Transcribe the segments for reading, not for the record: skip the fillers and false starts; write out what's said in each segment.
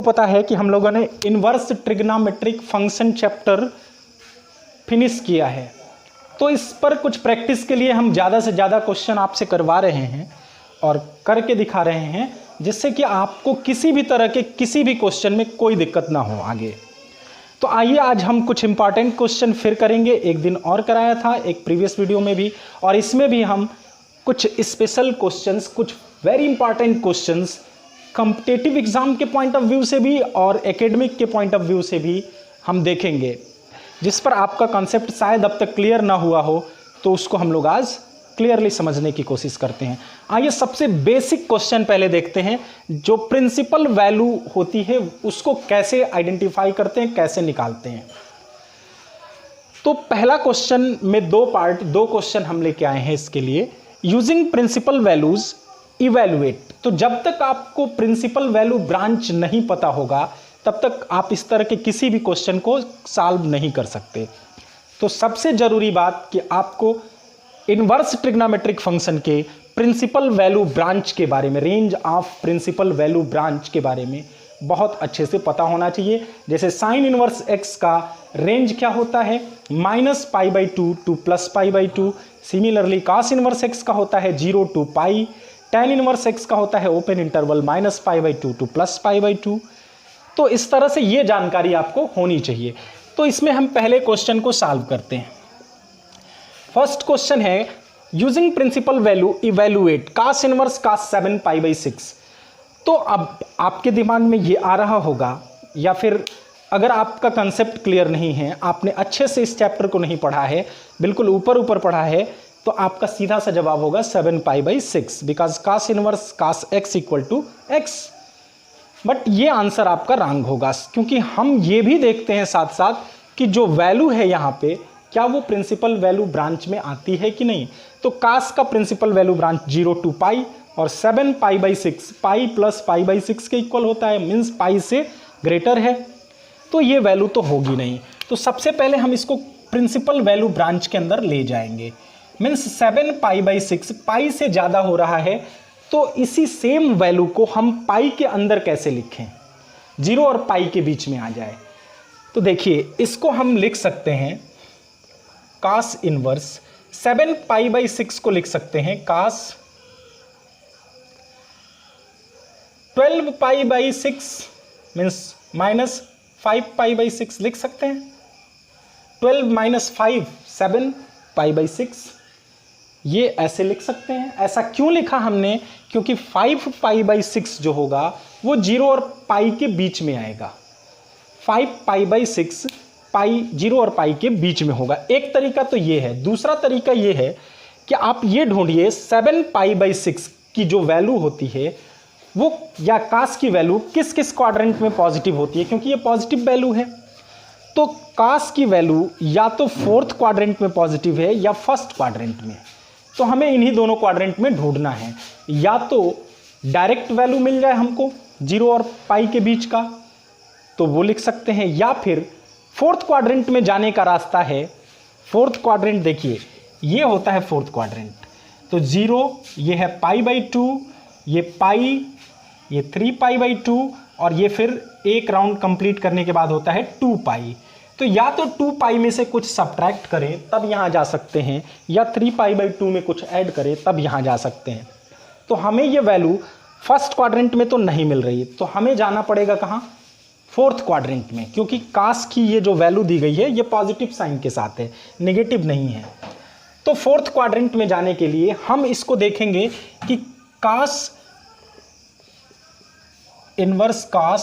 पता है कि हम लोगों ने inverse trigonometric function chapter finish किया है, तो इस पर कुछ प्रैक्टिस के लिए हम ज़्यादा से ज़्यादा क्वेश्चन आपसे करवा रहे हैं और करके दिखा रहे हैं, जिससे कि आपको किसी भी तरह के किसी भी क्वेश्चन में कोई दिक्कत ना हो आगे। तो आइए आज हम कुछ इंपॉर्टेंट क्वेश्चन फिर करेंगे। एक दिन और कराया था एक प्रीवियस वीडियो में भी, और इसमें भी हम कुछ स्पेशल क्वेश्चंस, कुछ very important questions competitive exam के पॉइंट ऑफ व्यू से भी और एकेडमिक के पॉइंट ऑफ व्यू से भी हम देखेंगे, जिस पर आपका कॉन्सेप्ट शायद अब तक क्लियर ना हुआ हो, तो उसको हम लोग आज क्लियरली समझने की कोशिश करते हैं। आइए सबसे बेसिक क्वेश्चन पहले देखते हैं, जो प्रिंसिपल वैल्यू होती है उसको कैसे आइडेंटिफाई करते हैं, कैसे निकालते हैं। तो पहला क्वेश्चन में दो क्वेश्चन हम लेके आए हैं इसके लिए। Using principal values evaluate. तो जब तक आपको प्रिंसिपल वैल्यू ब्रांच नहीं पता होगा तब तक आप इस तरह के किसी भी क्वेश्चन को सॉल्व नहीं कर सकते। तो सबसे जरूरी बात कि आपको इनवर्स ट्रिग्नोमेट्रिक फंक्शन के प्रिंसिपल वैल्यू ब्रांच के बारे में, range of principal value branch के बारे में बहुत अच्छे से पता होना चाहिए। जैसे साइन इनवर्स एक्स का रेंज क्या होता है, -π/2 to +π/2। Similarly cos inverse x का होता है 0 to pi. tan inverse x का होता है ओपन इंटरवल -π/2 टू +π/2। तो इस तरह से ये जानकारी आपको होनी चाहिए। तो इसमें हम पहले क्वेश्चन को सॉल्व करते हैं। फर्स्ट क्वेश्चन है, using principal value evaluate cos inverse cos 7π/6। तो अब आपके दिमाग में ये आ रहा होगा, या फिर अगर आपका कंसेप्ट क्लियर नहीं है, आपने अच्छे से इस चैप्टर को नहीं पढ़ा है, बिल्कुल ऊपर पढ़ा है, तो आपका सीधा सा जवाब होगा 7π/6, because cos inverse cos x equal to x। But ये आंसर आपका रॉन्ग होगा, क्योंकि हम ये भी देखते हैं साथ साथ कि जो वैल्यू है यहाँ पे, क्या वो प्रिंसिपल वैल्यू ब्रांच में आती है कि नहीं। तो cos का प्रिंसिपल वैल्यू ब्रांच 0 टू पाई और 7π/6 पाई प्लस π/6 के इक्वल होता है, मीन्स पाई से ग्रेटर है, तो ये वैल्यू तो होगी नहीं। तो सबसे पहले हम इसको प्रिंसिपल वैल्यू ब्रांच के अंदर ले जाएंगे। मीन्स 7π/6 पाई से ज़्यादा हो रहा है, तो इसी सेम वैल्यू को हम पाई के अंदर कैसे लिखें, 0 और पाई के बीच में आ जाए। तो देखिए इसको हम लिख सकते हैं cos इनवर्स 7π/6 को लिख सकते हैं cos 12π/6 मीन्स -5π/6 लिख सकते हैं। 12 - 5 7π/6, ये ऐसे लिख सकते हैं। ऐसा क्यों लिखा हमने, क्योंकि 5π/6 जो होगा वो 0 और पाई के बीच में आएगा। 5π/6 पाई 0 और पाई के बीच में होगा। एक तरीका तो ये है। दूसरा तरीका ये है कि आप ये ढूंढिए 7π/6 की जो वैल्यू होती है वो, या cos की वैल्यू किस किस क्वाड्रेंट में पॉजिटिव होती है, क्योंकि ये पॉजिटिव वैल्यू है। तो cos की वैल्यू या तो 4th क्वाड्रेंट में पॉजिटिव है या 1st क्वाड्रेंट में। तो हमें इन्हीं दोनों क्वाड्रेंट में ढूंढना है। या तो डायरेक्ट वैल्यू मिल जाए हमको 0 और पाई के बीच का, तो वो लिख सकते हैं, या फिर 4th क्वाड्रेंट में जाने का रास्ता है। 4th क्वाड्रेंट देखिए ये होता है 4th क्वाड्रेंट, तो 0 ये है π/2, ये पाई, ये 3π/2, और ये फिर एक राउंड कंप्लीट करने के बाद होता है 2 पाई। तो या तो 2 पाई में से कुछ सब्ट्रैक्ट करें तब यहाँ जा सकते हैं, या 3π/2 में कुछ ऐड करें तब यहाँ जा सकते हैं। तो हमें ये वैल्यू 1st क्वाड्रेंट में तो नहीं मिल रही, तो हमें जाना पड़ेगा कहाँ, 4th क्वाड्रेंट में, क्योंकि cos की ये जो वैल्यू दी गई है ये पॉजिटिव साइन के साथ है, नेगेटिव नहीं है। तो 4th क्वाड्रेंट में जाने के लिए हम इसको देखेंगे कि cos इनवर्स cos,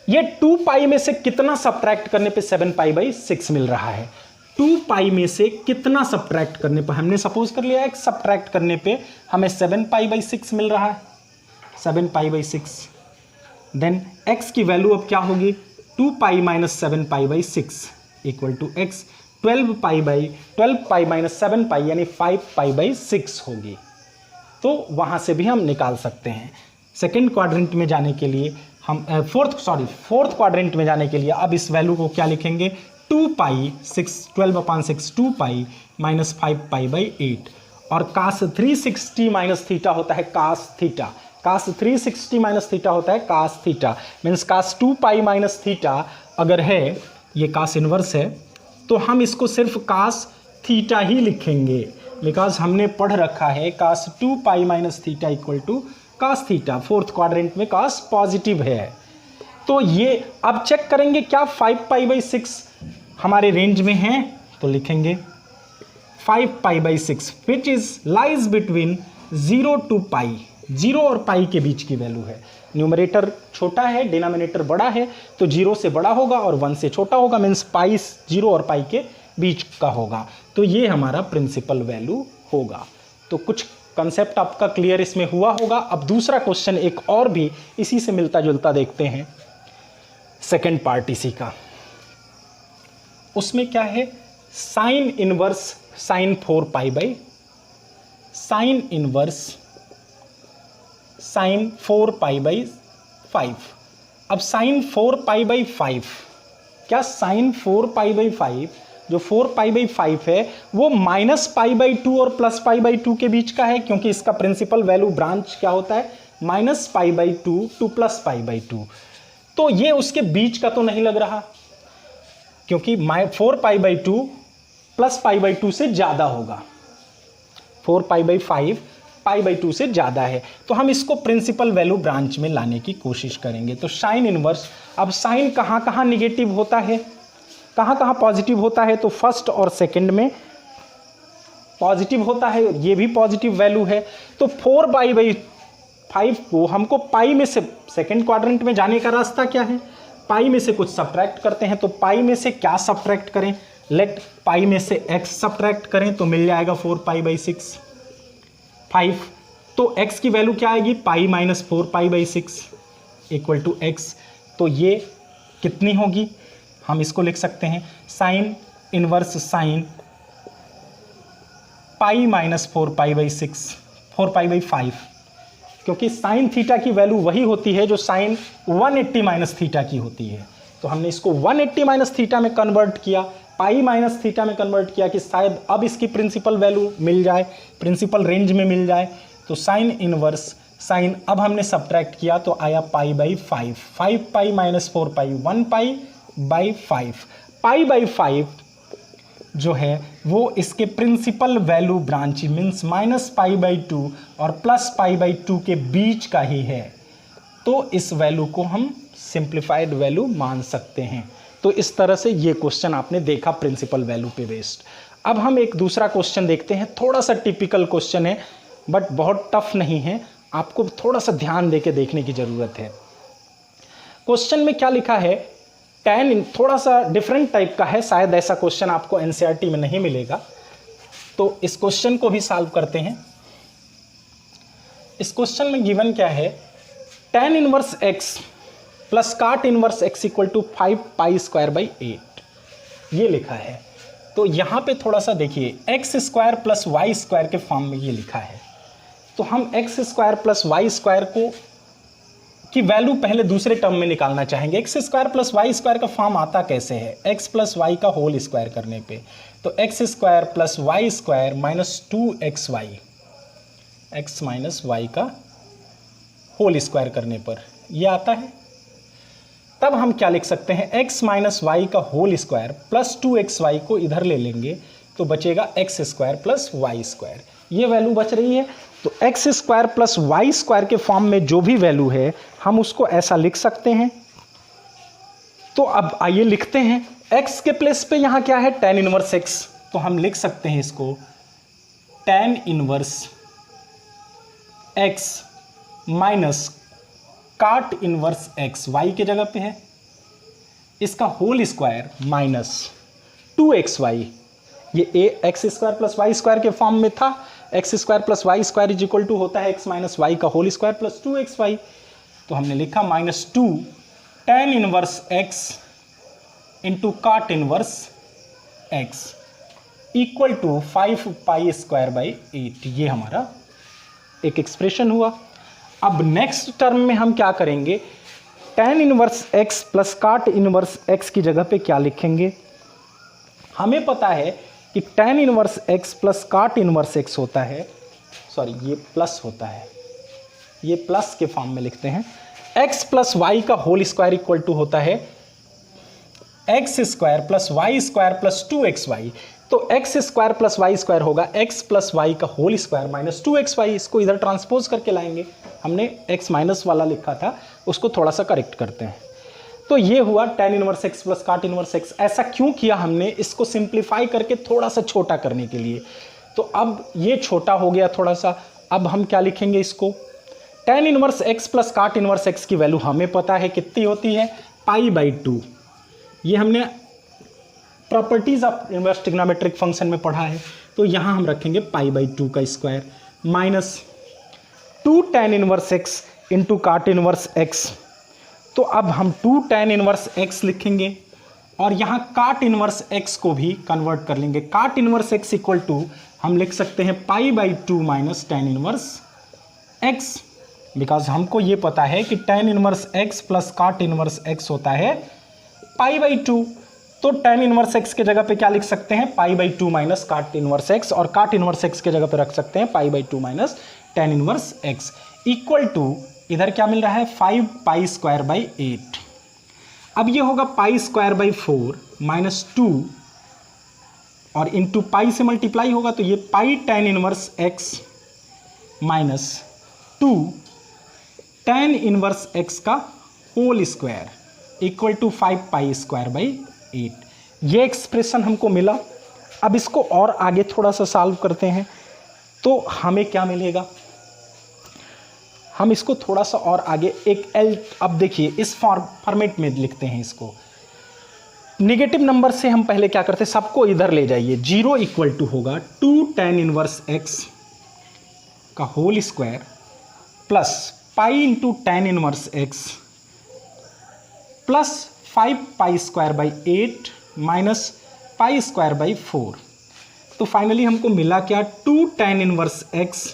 ये 2 पाई में से कितना सब्ट्रैक्ट करने पे 7π/6 मिल रहा है। 2 पाई में से कितना सब्ट्रैक्ट करने पर, हमने सपोज कर लिया x सब्ट्रैक्ट करने पे हमें 7π/6 मिल रहा है, 7π/6। देन x की वैल्यू अब क्या होगी, 2 पाई - 7π/6 इक्वल टू x 12 पाई - 7 पाई यानी 5π/6 होगी। तो वहाँ से भी हम निकाल सकते हैं। सेकेंड क्वाड्रेंट में जाने के लिए हम फोर्थ क्वाड्रेंट में जाने के लिए अब इस वैल्यू को क्या लिखेंगे, 2 पाई 12/6 2 पाई -5π/8, और cos 360 - थीटा होता है cos थीटा, कास 360 माइनस थीटा होता है कास थीटा, मीन्स कास 2 पाई माइनस थीटा अगर है, ये कास इनवर्स है, तो हम इसको सिर्फ कास थीटा ही लिखेंगे, बिकॉज हमने पढ़ रखा है cos 2 pi minus theta equal to cos theta, fourth quadrant में कास पॉजिटिव है। तो ये अब चेक करेंगे क्या 5 पाई बाई 6 हमारे रेंज में है, तो लिखेंगे 5 pi by 6 which is lies between 0 to pi, 0 और पाई के बीच की वैल्यू है। न्यूमरेटर छोटा है, डिनोमिनेटर बड़ा है, तो 0 से बड़ा होगा और 1 से छोटा होगा, मीन्स पाई 0 और पाई के बीच का होगा, तो ये हमारा प्रिंसिपल वैल्यू होगा। तो कुछ कंसेप्ट आपका क्लियर इसमें हुआ होगा। अब दूसरा क्वेश्चन एक और भी इसी से मिलता जुलता देखते हैं, सेकेंड पार्ट इसी का। उसमें क्या है, sine inverse sine 4 pi by, sine inverse sine 4 pi by 5। अब साइन 4 पाई बाई 5, क्या साइन 4 पाई बाई 5 जो 4 पाई बाई 5 है वो माइनस पाई बाई 2 और प्लस पाई बाई 2 के बीच का है, क्योंकि इसका प्रिंसिपल वैल्यू ब्रांच क्या होता है, minus pi by 2 two plus pi by 2। तो ये उसके बीच का तो नहीं लग रहा, क्योंकि 4 pi by 2 plus pi by 2 से ज़्यादा होगा, 4 पाई बाई 5 पाई बाई 2 से ज़्यादा है, तो हम इसको प्रिंसिपल वैल्यू ब्रांच में लाने की कोशिश करेंगे। तो साइन इनवर्स, अब साइन कहाँ कहाँ निगेटिव होता है, कहाँ कहाँ पॉजिटिव होता है, तो फर्स्ट और सेकंड में पॉजिटिव होता है, ये भी पॉजिटिव वैल्यू है। तो 4 पाई बाई 5 को हमको पाई में से, सेकंड क्वाड्रेंट में जाने का रास्ता क्या है, पाई में से कुछ सब्ट्रैक्ट करते हैं। तो पाई में से क्या सब्ट्रैक्ट करें, लेट पाई में से x सब्ट्रैक्ट करें, तो मिल जाएगा 4 पाई बाई 6 5। तो x की वैल्यू क्या आएगी, pi minus 4 pi by 6 equal to x। तो ये कितनी होगी, हम इसको लिख सकते हैं sine inverse sine pi minus 4 pi by 6, 4 pi by 5, क्योंकि साइन थीटा की वैल्यू वही होती है जो साइन 180 माइनस थीटा की होती है। तो हमने इसको 180 माइनस थीटा में कन्वर्ट किया, पाई माइनस थीटा में कन्वर्ट किया कि शायद अब इसकी प्रिंसिपल वैल्यू मिल जाए, प्रिंसिपल रेंज में मिल जाए। तो साइन इनवर्स साइन अब हमने सब्ट्रैक्ट किया तो आया pi by 5, 5 pi minus 4 pi, 1 pi by 5। Pi by 5 जो है वो इसके principal value branch means minus pi by 2 और प्लस पाई बाई 2 के बीच का ही है, तो इस वैल्यू को हम सिंप्लीफाइड वैल्यू मान सकते हैं। तो इस तरह से ये क्वेश्चन आपने देखा प्रिंसिपल वैल्यू पे बेस्ड। अब हम एक दूसरा क्वेश्चन देखते हैं, थोड़ा सा टिपिकल क्वेश्चन है बट बहुत टफ नहीं है, आपको थोड़ा सा ध्यान देके देखने की ज़रूरत है। क्वेश्चन में क्या लिखा है, tan, थोड़ा सा डिफरेंट टाइप का है, शायद ऐसा क्वेश्चन आपको एनसीईआरटी में नहीं मिलेगा। तो इस क्वेश्चन को भी सॉल्व करते हैं। इस क्वेश्चन में गिवन क्या है, tan inverse x plus cot inverse x equal to 5 pi square by 8, ये लिखा है। तो यहाँ पे थोड़ा सा देखिए, x square plus y square के फॉर्म में ये लिखा है, तो हम x square plus y square को की वैल्यू पहले दूसरे टर्म में निकालना चाहेंगे। X square plus y square का फॉर्म आता कैसे है, एक्स प्लस वाई का होल स्क्वायर करने पे, तो x square plus y square minus 2 y, x minus y का होल स्क्वायर करने पर ये आता है। तब हम क्या लिख सकते हैं, x माइनस वाई का होल स्क्वायर प्लस 2xy को इधर ले लेंगे तो बचेगा x square plus y square, ये वैल्यू बच रही है। तो x square plus y square के फॉर्म में जो भी वैल्यू है हम उसको ऐसा लिख सकते हैं। तो अब आइए लिखते हैं, x के प्लेस पे यहाँ क्या है, tan इनवर्स x, तो हम लिख सकते हैं इसको tan इनवर्स x माइनस काट इनवर्स x, y के जगह पे है, इसका होल स्क्वायर माइनस 2xy, ये x square plus y square के फॉर्म में था, x square plus y square is equal to होता है एक्स माइनस वाई का होल स्क्वायर प्लस 2xy, तो हमने लिखा minus 2 tan inverse x into cot inverse x equal to 5 pi square by 8, ये हमारा एक एक्सप्रेशन हुआ। अब नेक्स्ट टर्म में हम क्या करेंगे, tan inverse x plus cot inverse x की जगह पे क्या लिखेंगे, हमें पता है कि tan inverse x plus cot inverse x होता है, सॉरी ये प्लस होता है, ये प्लस के फॉर्म में लिखते हैं, x प्लस वाई का होल स्क्वायर इक्वल टू होता है x square plus y square plus 2xy। तो x square plus y square होगा x प्लस वाई का होल स्क्वायर माइनस 2xy। इसको इधर ट्रांसपोज करके लाएंगे, हमने x माइनस वाला लिखा था उसको थोड़ा सा करेक्ट करते हैं। तो ये हुआ tan inverse x plus cot inverse x। ऐसा क्यों किया हमने, इसको सिंप्लीफाई करके थोड़ा सा छोटा करने के लिए। तो अब ये छोटा हो गया थोड़ा सा, अब हम क्या लिखेंगे इसको, tan inverse x plus cot inverse x की वैल्यू हमें पता है कितनी होती है, π/2। ये हमने properties of inverse trigonometric function में पढ़ा है। तो यहाँ हम रखेंगे π/2 का square minus 2 tan inverse x into cot inverse x। तो अब हम 2 tan इनवर्स x लिखेंगे और यहाँ cot इनवर्स x को भी कन्वर्ट कर लेंगे। cot inverse x equal to हम लिख सकते हैं π/2 minus tan inverse x, because हमको ये पता है कि tan inverse x plus cot inverse x होता है π/2। तो tan इनवर्स x के जगह पे क्या लिख सकते हैं, π/2 माइनस cot इनवर्स x, और cot इनवर्स x के जगह पे रख सकते हैं π/2 minus tan inverse x equal to इधर क्या मिल रहा है 5π²/8। अब ये होगा π²/4 माइनस 2 और इंटू पाई से मल्टीप्लाई होगा, तो ये पाई tan inverse x minus 2 tan inverse x का होल स्क्वायर इक्वल टू 5π²/8। ये एक्सप्रेशन हमको मिला। अब इसको और आगे थोड़ा सा सॉल्व करते हैं तो हमें क्या मिलेगा, हम इसको थोड़ा सा और आगे एक एल, अब देखिए इस फॉर्मेट में लिखते हैं इसको। नेगेटिव नंबर से हम पहले क्या करते हैं, सबको इधर ले जाइए। 0 इक्वल टू होगा 2 tan इनवर्स x का whole square plus pi into tan inverse x plus 5π² minus π²/4। तो फाइनली हमको मिला क्या, 2 tan इनवर्स x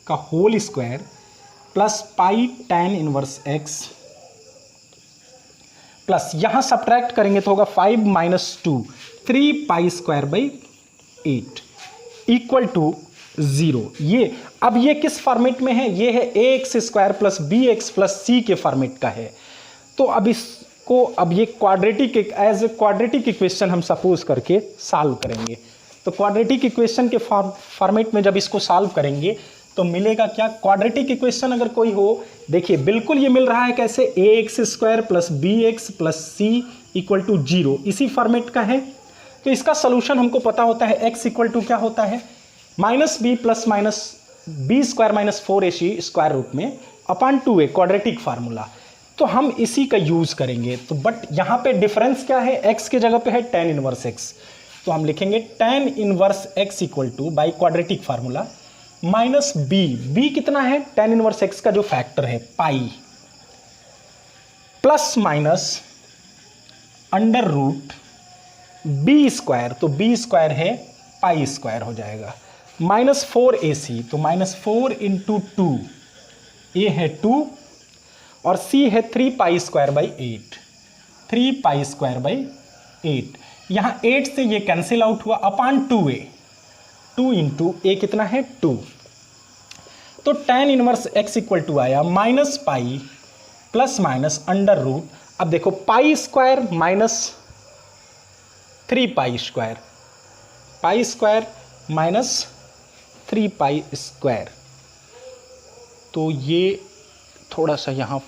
का whole square plus pi tan inverse x plus यहाँ सब्ट्रैक्ट करेंगे तो होगा 5 माइनस 2 3π² इक्वल टू 0। ये अब ये किस फॉर्मेट में है, ये है ax² plus bx plus c के फॉर्मेट का है। तो अब इसको अब ये quadratic as a quadratic equation हम सपोज करके सॉल्व करेंगे। तो क्वाड्रेटिक इक्वेशन के फॉर्मेट में जब इसको सॉल्व करेंगे तो मिलेगा क्या, क्वाड्रेटिक इक्वेशन अगर कोई हो, देखिए बिल्कुल ये मिल रहा है कैसे, ax² plus bx plus c equal to 0, इसी फॉर्मेट का है। तो इसका सोल्यूशन हमको पता होता है, x इक्वल टू क्या होता है, minus B plus minus b² minus 4ac square root में अपॉन 2a, क्वाड्रेटिक फार्मूला। तो हम इसी का यूज करेंगे। तो बट यहाँ पे डिफरेंस क्या है, x के जगह पे है tan इनवर्स x, तो हम लिखेंगे tan inverse x equal two by quadratic formula minus b कितना है, tan इनवर्स x का जो फैक्टर है pi, plus minus under root b², तो b² है π² हो जाएगा, माइनस 4ac, तो माइनस 4 इंटू 2, a है 2 और c है 3π²/8, 3π²/8। यहाँ 8 से ये कैंसिल आउट हुआ, अपॉन 2a, 2 इंटू a कितना है 2। तो tan inverse x equal to आया minus pi plus minus under root, अब देखो π² माइनस 3π², π² माइनस 3π²। तो ये थोड़ा सा यहाँ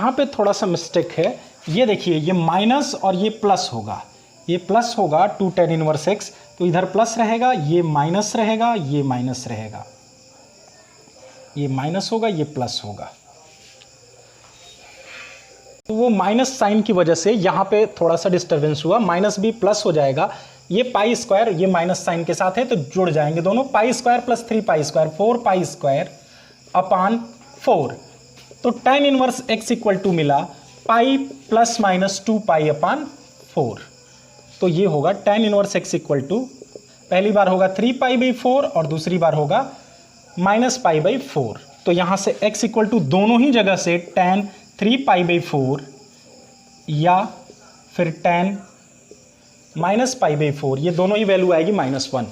पे थोड़ा सा मिस्टेक है। ये देखिए ये माइनस और ये प्लस होगा, ये प्लस होगा 2 tan इनवर्स x, तो इधर प्लस रहेगा, ये माइनस रहेगा, ये माइनस रहेगा, ये माइनस होगा, ये प्लस होगा। तो वो माइनस साइन की वजह से यहाँ पे थोड़ा सा डिस्टर्बेंस हुआ, माइनस भी प्लस हो जाएगा, ये π² ये माइनस साइन के साथ है तो जुड़ जाएंगे दोनों, π² प्लस 3π², 4π² अपॉन 4। तो tan inverse x equal to मिला पाई प्लस माइनस 2π अपॉन 4। तो ये होगा tan inverse x equal to, पहली बार होगा 3π/4 और दूसरी बार होगा माइनस π/4। तो यहाँ से x इक्वल टू दोनों ही जगह से tan 3π/4 या फिर tan माइनस π/4, ये दोनों ही वैल्यू आएगी -1।